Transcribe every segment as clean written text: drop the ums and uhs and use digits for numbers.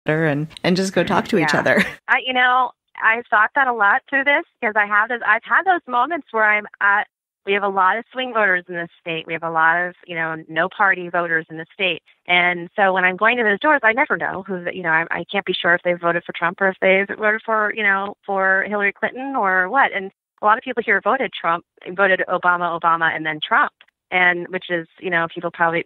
and just go talk to each other. I've thought that a lot through this because I've had those moments where we have a lot of swing voters in this state. We have a lot of, no party voters in the state. And so when I'm going to those doors, I never know who, I can't be sure if they've voted for Trump or if they've voted for Hillary Clinton or what. And a lot of people here voted Obama, and then Trump. And which is, people probably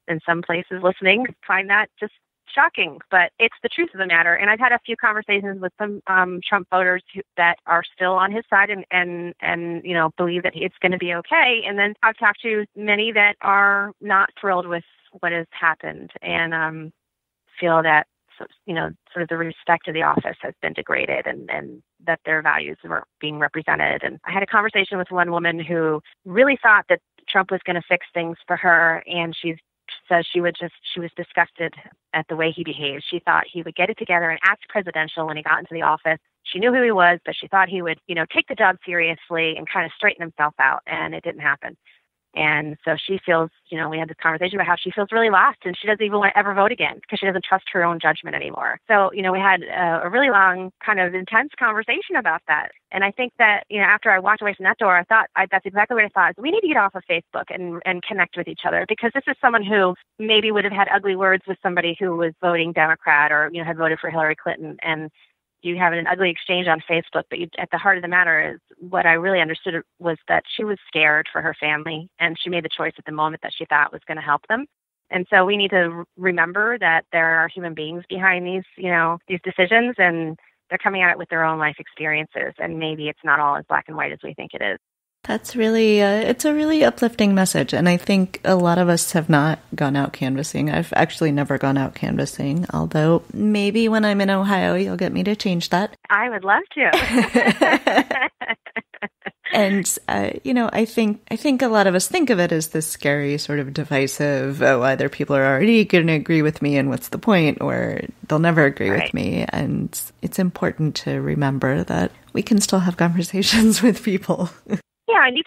in some places listening find that just shocking, but it's the truth of the matter. And I've had a few conversations with some Trump voters that are still on his side and believe that it's going to be okay. And then I've talked to many that are not thrilled with what has happened and feel that sort of the respect of the office has been degraded and that their values were being represented. And I had a conversation with one woman who really thought that Trump was going to fix things for her, and she says she was disgusted at the way he behaved. She thought he would get it together and act presidential when he got into the office. She knew who he was, but she thought he would, take the job seriously and kind of straighten himself out, and it didn't happen. And so she feels, we had this conversation about how she feels really lost and she doesn't even want to ever vote again because she doesn't trust her own judgment anymore. So, we had a really long kind of intense conversation about that. And I think that, after I walked away from that door, I thought that's exactly what I thought. We need to get off of Facebook and connect with each other because this is someone who maybe would have had ugly words with somebody who was voting Democrat or, had voted for Hillary Clinton. And you have an ugly exchange on Facebook, but at the heart of the matter is what I really understood was that she was scared for her family, and she made the choice at the moment that she thought was going to help them. And so we need to remember that there are human beings behind these decisions, and they're coming at it with their own life experiences, and maybe it's not all as black and white as we think it is. That's really, it's a really uplifting message. And I think a lot of us have not gone out canvassing. I've actually never gone out canvassing, although maybe when I'm in Ohio, you'll get me to change that. I would love to. And, I think a lot of us think of it as this scary sort of divisive, either people are already going to agree with me and what's the point, or they'll never agree with me. And it's important to remember that we can still have conversations with people. Yeah, and you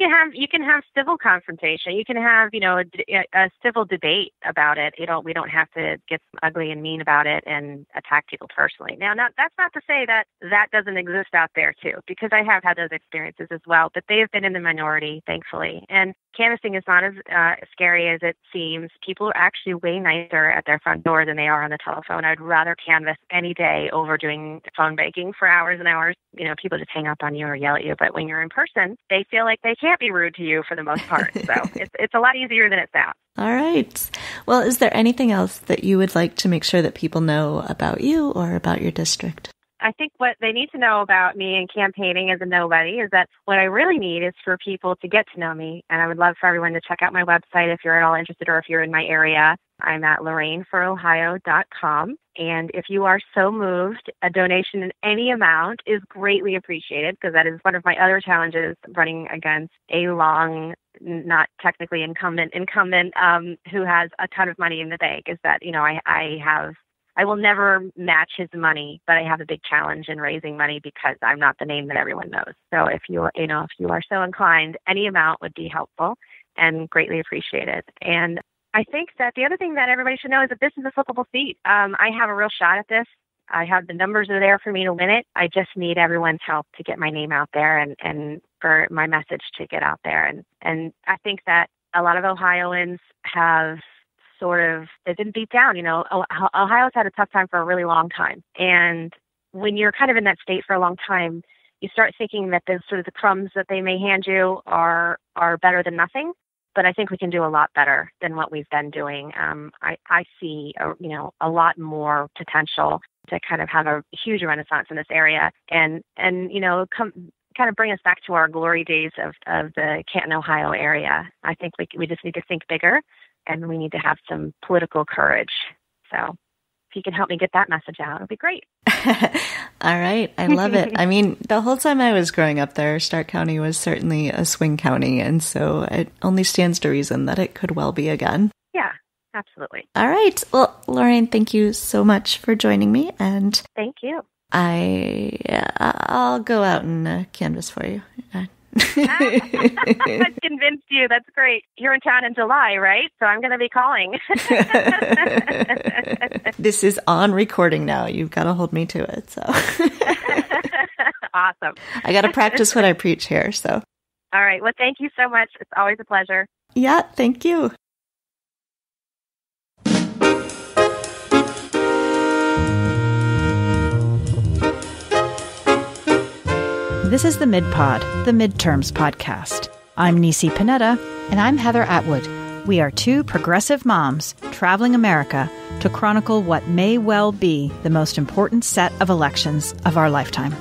can have civil confrontation. You can have, a civil debate about it. We don't have to get ugly and mean about it and attack people personally. Now, that's not to say that doesn't exist out there too, because I have had those experiences as well, but they have been in the minority, thankfully. And canvassing is not as scary as it seems. People are actually way nicer at their front door than they are on the telephone. I'd rather canvass any day over doing phone banking for hours and hours. People just hang up on you or yell at you, but when you're in person, they feel like they can't be rude to you for the most part. So it's a lot easier than it sounds. All right. Well, is there anything else that you would like to make sure that people know about you or about your district? I think what they need to know about me and campaigning as a nobody is that what I really need is for people to get to know me. And I would love for everyone to check out my website if you're at all interested or if you're in my area. I'm at LorraineForOhio.com. And if you are so moved, a donation in any amount is greatly appreciated because that is one of my other challenges running against a long, not technically incumbent who has a ton of money in the bank is that, I will never match his money, but I have a big challenge in raising money because I'm not the name that everyone knows. So if you are so inclined, any amount would be helpful and greatly appreciated. And I think that the other thing that everybody should know is that this is a flippable seat. I have a real shot at this. I have the numbers are there for me to win it. I just need everyone's help to get my name out there and for my message to get out there. And I think that a lot of Ohioans have they've been beat down. Ohio's had a tough time for a really long time. And when you're kind of in that state for a long time, you start thinking that the crumbs that they may hand you are better than nothing. But I think we can do a lot better than what we've been doing. I see, a lot more potential to kind of have a huge renaissance in this area and kind of bring us back to our glory days of the Canton, Ohio area. I think we just need to think bigger. And we need to have some political courage. So if you can help me get that message out, it'll be great. All right. I love it. I mean, the whole time I was growing up there, Stark County was certainly a swing county. And so it only stands to reason that it could well be again. Yeah, absolutely. All right. Well, Lorraine, thank you so much for joining me. And thank you. I'll go out and canvass for you. I've convinced you. That's great. You're in town in July, right? So I'm going to be calling. This is on recording now. You've got to hold me to it. So awesome. I got to practice what I preach here. So. All right. Well, thank you so much. It's always a pleasure. Yeah, thank you. This is the Mid-Pod, the Midterms podcast. I'm Nisi Panetta. And I'm Heather Atwood. We are two progressive moms traveling America to chronicle what may well be the most important set of elections of our lifetime.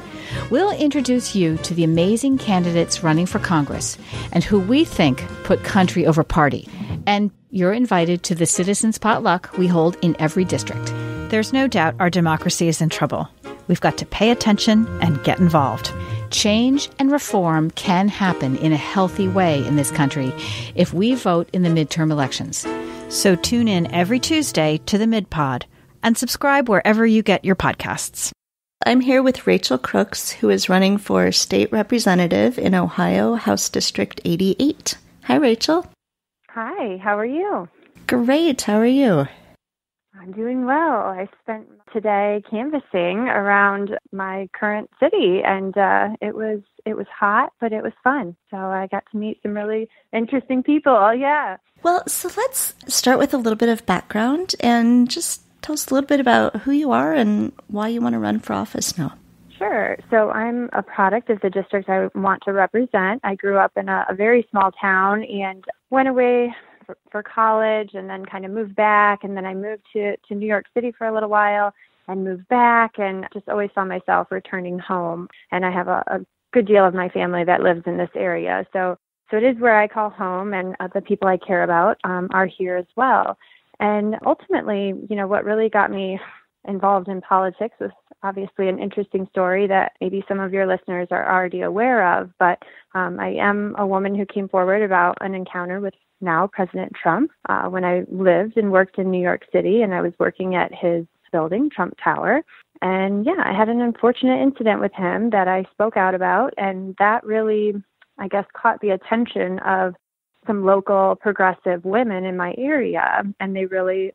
We'll introduce you to the amazing candidates running for Congress and who we think put country over party. And you're invited to the Citizens Potluck we hold in every district. There's no doubt our democracy is in trouble. We've got to pay attention and get involved. Change and reform can happen in a healthy way in this country if we vote in the midterm elections. So tune in every Tuesday to the Mid-Pod and subscribe wherever you get your podcasts. I'm here with Rachel Crooks, who is running for state representative in Ohio, House District 88. Hi, Rachel. Hi, how are you? Great. How are you? I'm doing well. I spent today canvassing around my current city, and it was hot, but it was fun. So I got to meet some really interesting people. Oh, yeah. Well, so let's start with a little bit of background and just tell us a little bit about who you are and why you want to run for office now. Sure. So I'm a product of the district I want to represent. I grew up in a very small town and went away for college and then kind of moved back. And then I moved to New York City for a little while and moved back and just always saw myself returning home. And I have a good deal of my family that lives in this area. So it is where I call home, and the people I care about are here as well. And ultimately, what really got me involved in politics was obviously an interesting story that maybe some of your listeners are already aware of. But I am a woman who came forward about an encounter with now President Trump when I lived and worked in New York City, and I was working at his building, Trump Tower. And yeah, I had an unfortunate incident with him that I spoke out about, and that really, I guess, caught the attention of some local progressive women in my area. And they really,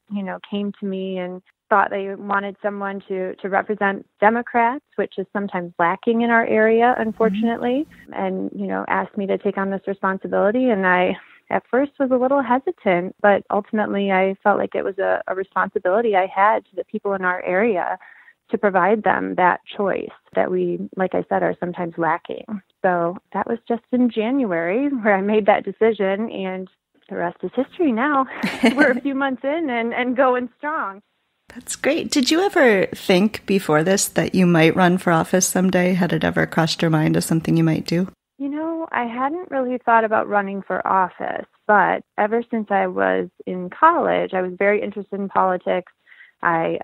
came to me and thought they wanted someone to represent Democrats, which is sometimes lacking in our area, unfortunately, and, asked me to take on this responsibility. And I, at first, was a little hesitant, but ultimately I felt like it was a responsibility I had to the people in our area to provide them that choice that we, like I said, are sometimes lacking. So that was just in January where I made that decision, and the rest is history now. We're a few months in and going strong. That's great. Did you ever think before this that you might run for office someday? Had it ever crossed your mind as something you might do? I hadn't really thought about running for office, but ever since I was in college, I was very interested in politics. I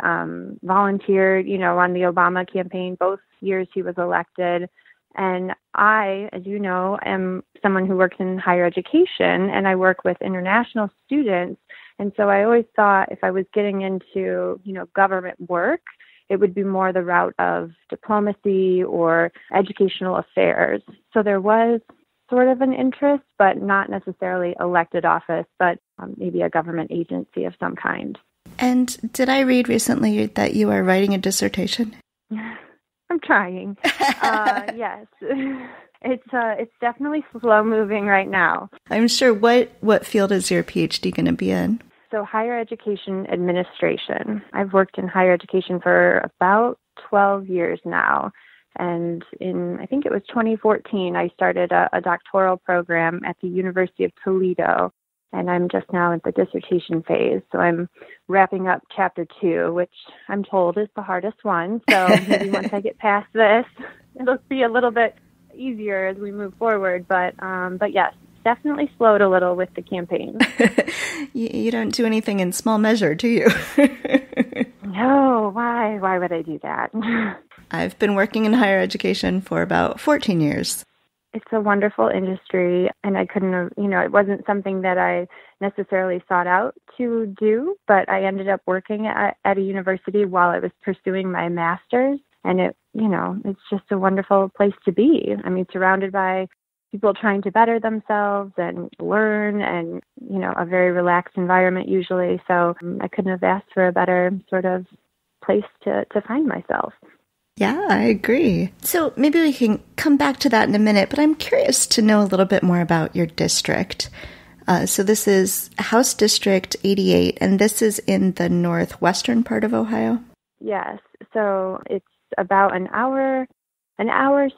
volunteered, on the Obama campaign, both years he was elected. And I, as you know, am someone who works in higher education, and I work with international students. And so I always thought if I was getting into, government work, it would be more the route of diplomacy or educational affairs. So there was sort of an interest, but not necessarily elected office, but maybe a government agency of some kind. And did I read recently that you are writing a dissertation? I'm trying. Yes. It's definitely slow moving right now. I'm sure. What field is your PhD going to be in? So higher education administration. I've worked in higher education for about 12 years now. And I think it was 2014, I started a doctoral program at the University of Toledo. And I'm just now at the dissertation phase. So I'm wrapping up chapter 2, which I'm told is the hardest one. So maybe once I get past this, it'll be a little bit easier as we move forward. But yes, definitely slowed a little with the campaign. You don't do anything in small measure, do you? No, why? Why would I do that? I've been working in higher education for about 14 years. It's a wonderful industry, and I couldn't have, it wasn't something that I necessarily sought out to do, but I ended up working at a university while I was pursuing my master's, and it's just a wonderful place to be. I mean, surrounded by, people trying to better themselves and learn, and, a very relaxed environment usually. So I couldn't have asked for a better sort of place to find myself. Yeah, I agree. So maybe we can come back to that in a minute, but I'm curious to know a little bit more about your district. So this is House District 88, and this is in the northwestern part of Ohio? Yes. So it's about an hour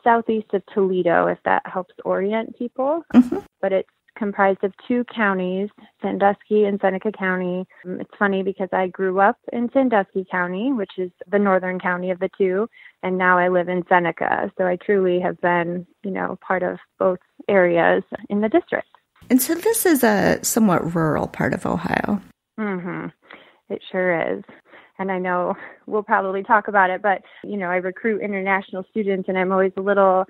southeast of Toledo, if that helps orient people. Mm-hmm. But it's comprised of two counties, Sandusky and Seneca County. It's funny because I grew up in Sandusky County, which is the northern county of the two, and now I live in Seneca. So I truly have been, part of both areas in the district. And so this is a somewhat rural part of Ohio. Mm-hmm. It sure is. And I know we'll probably talk about it, but, I recruit international students, and I'm always a little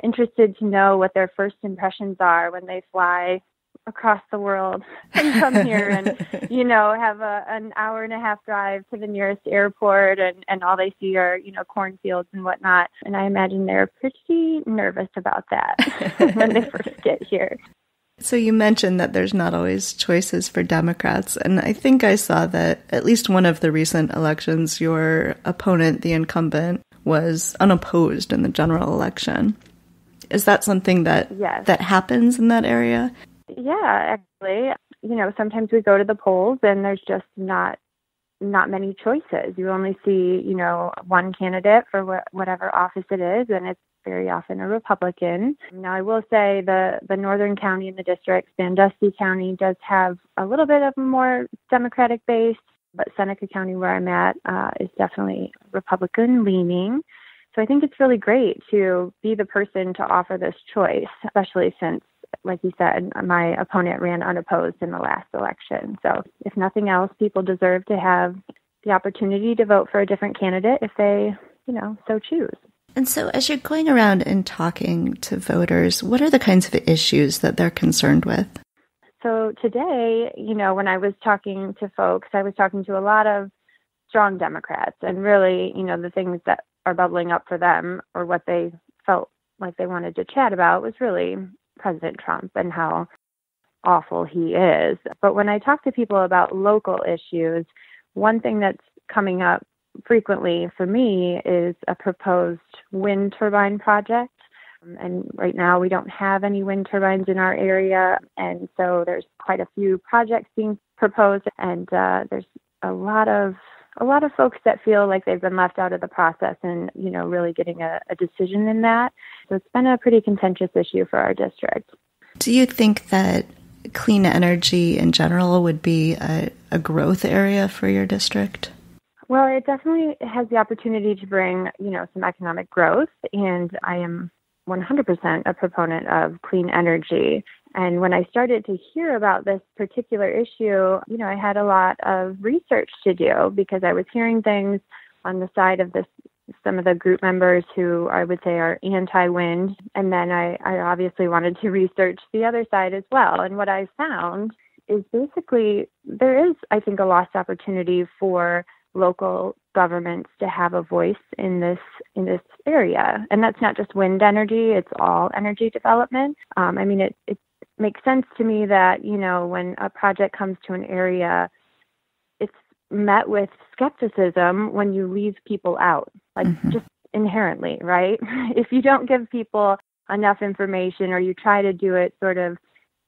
interested to know what their first impressions are when they fly across the world and come here and, have an hour and a half drive to the nearest airport, and all they see are, cornfields and whatnot. And I imagine they're pretty nervous about that when they first get here. So you mentioned that there's not always choices for Democrats, and I think I saw that at least one of the recent elections, your opponent, the incumbent, was unopposed in the general election. Is that something that that happens in that area? Yeah, actually. Sometimes we go to the polls and there's just not many choices. You only see, one candidate for whatever office it is, and it's very often a Republican. Now, I will say the northern county in the district, Sandusky County, does have a little bit of a more Democratic base, but Seneca County, where I'm at, is definitely Republican-leaning. So I think it's really great to be the person to offer this choice, especially since, like you said, my opponent ran unopposed in the last election. So if nothing else, people deserve to have the opportunity to vote for a different candidate if they, so choose. And so as you're going around and talking to voters, what are the kinds of issues that they're concerned with? So today, when I was talking to folks, I was talking to a lot of strong Democrats, and really, the things that are bubbling up for them, or what they felt like they wanted to chat about, was really President Trump and how awful he is. But when I talk to people about local issues, one thing that's coming up frequently for me is a proposed wind turbine project. And right now we don't have any wind turbines in our area. And so there's quite a few projects being proposed. And there's a lot of folks that feel like they've been left out of the process and, really getting a decision in that. So it's been a pretty contentious issue for our district. Do you think that clean energy in general would be a growth area for your district? Well, it definitely has the opportunity to bring, some economic growth, and I am 100% a proponent of clean energy. And when I started to hear about this particular issue, I had a lot of research to do, because I was hearing things on the side of some of the group members who I would say are anti-wind. And then I obviously wanted to research the other side as well. And what I found is basically there is, I think, a lost opportunity for local governments to have a voice in this area. And that's not just wind energy, it's all energy development. It makes sense to me that, when a project comes to an area, it's met with skepticism when you leave people out, just inherently, right? If you don't give people enough information, or you try to do it sort of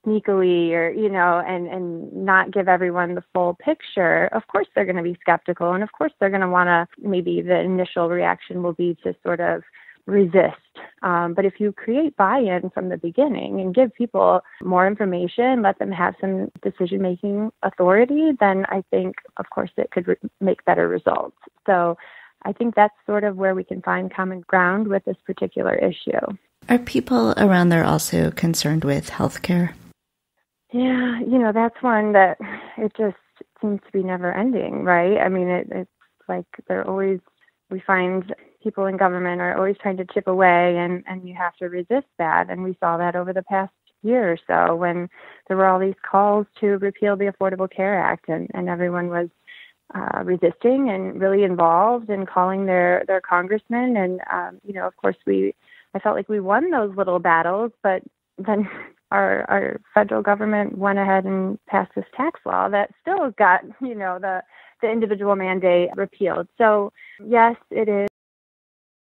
sneakily, or, and not give everyone the full picture, of course they're going to be skeptical. And of course they're going to want to, maybe the initial reaction will be to sort of resist. But if you create buy-in from the beginning and give people more information, let them have some decision-making authority, then I think, of course, it could make better results. So I think that's sort of where we can find common ground with this particular issue. Are people around there also concerned with healthcare? Yeah, that's one that it just seems to be never ending, right? It's like we find people in government are always trying to chip away, and you have to resist that. And we saw that over the past year or so when there were all these calls to repeal the Affordable Care Act, and everyone was resisting and really involved and calling their congressman. And, of course, I felt like we won those little battles, but then our federal government went ahead and passed this tax law that still got, the individual mandate repealed. So yes, it is